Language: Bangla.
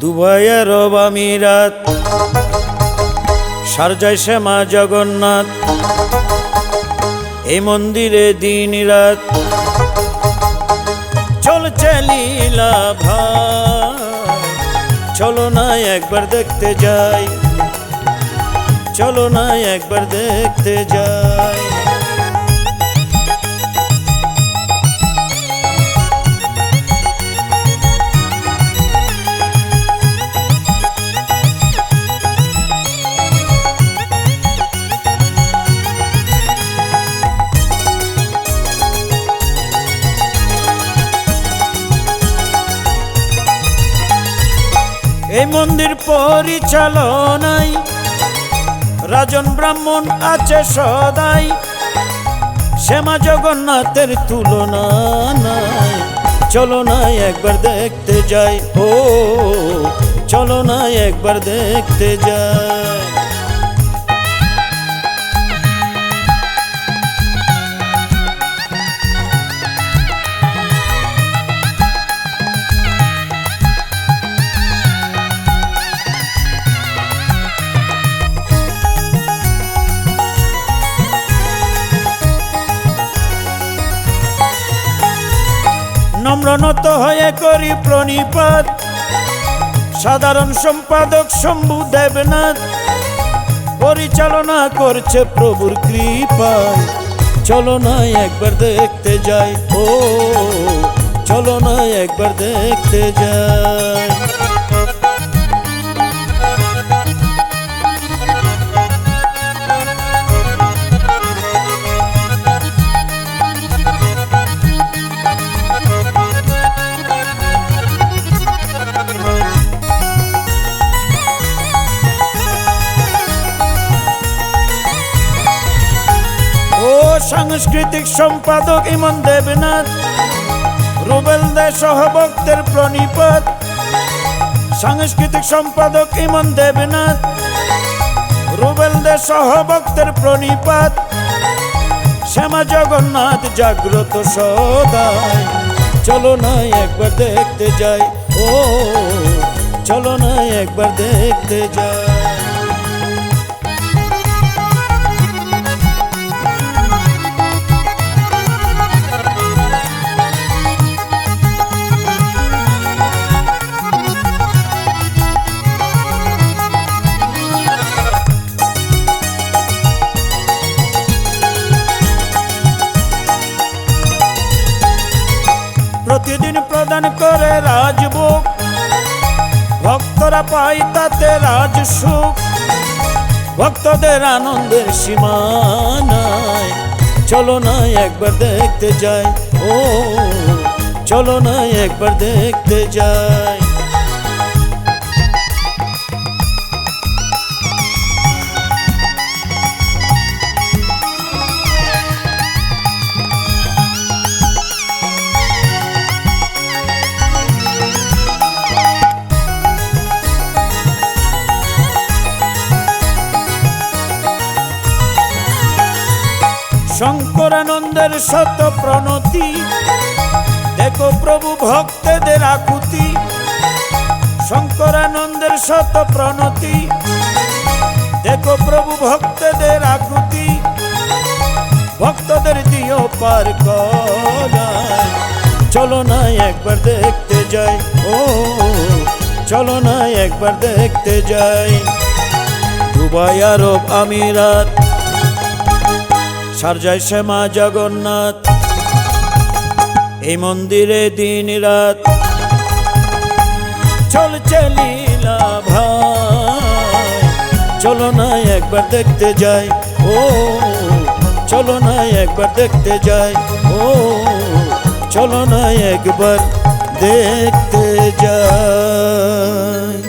দুবাই আরব আমিরাত, শারজায় শ্যামা জগন্নাথ, এই মন্দিরে দিন রাত চলছে লীলা ভাই। চলো না একবার দেখতে যাই, চলো না একবার দেখতে যাই। এই মন্দির পরিচালনায় রাজন ব্রাহ্মণ আছে সদাই, শ্যামা জগন্নাথের তুলনা নাই। চলো না একবার দেখতে যাই, ও চলো না একবার দেখতে যাই। নম্রনত হয়ে করি প্রণিপাত, সাধারণ সম্পাদক শম্ভু দেবনাথ পরিচালনা করছে প্রভুর কৃপায়। চলো না একবার দেখতে যাই, ও চলো না একবার দেখতে যাই। সাংস্কৃতিক সম্পাদক ইমন দেবনাথ, রুবেল দে সহভক্তের প্রণিপাত। সাংস্কৃতিক সম্পাদক ইমন দেবনাথ, রুবেল দে সহভক্তের প্রণিপাত। শ্যামা জগন্নাথ জাগ্রত সদাই, চলো না একবার দেখতে যাই, ও চলো না একবার দেখতে যাই। প্রতিদিন প্রদান করে রাজভোগ, ভক্তরা পাই তাতে রাজসুখ। ভক্তদের আনন্দের সীমা নাই। চলো না একবার দেখতে যাই, ও চলো না একবার দেখতে যাই। শঙ্করানন্দের শত প্রণতি, দেখো প্রভু ভক্তদের আকুতি। শঙ্করানন্দের শত প্রণতি, দেখো প্রভু ভক্তদের আকুতি। ভক্তদের দিও পার করায়, চলো না একবার দেখতে যাই, ও চলো না একবার দেখতে যাই। দুবাই আরব আমিরাত, শারজায় শ্যামা জগন্নাথ, এই মন্দিরে দিন রাত চলছে লীলা ভাই। চলো না একবার দেখতে যাই, ও চলো না একবার দেখতে যাই, ও চলো না একবার দেখতে যাই।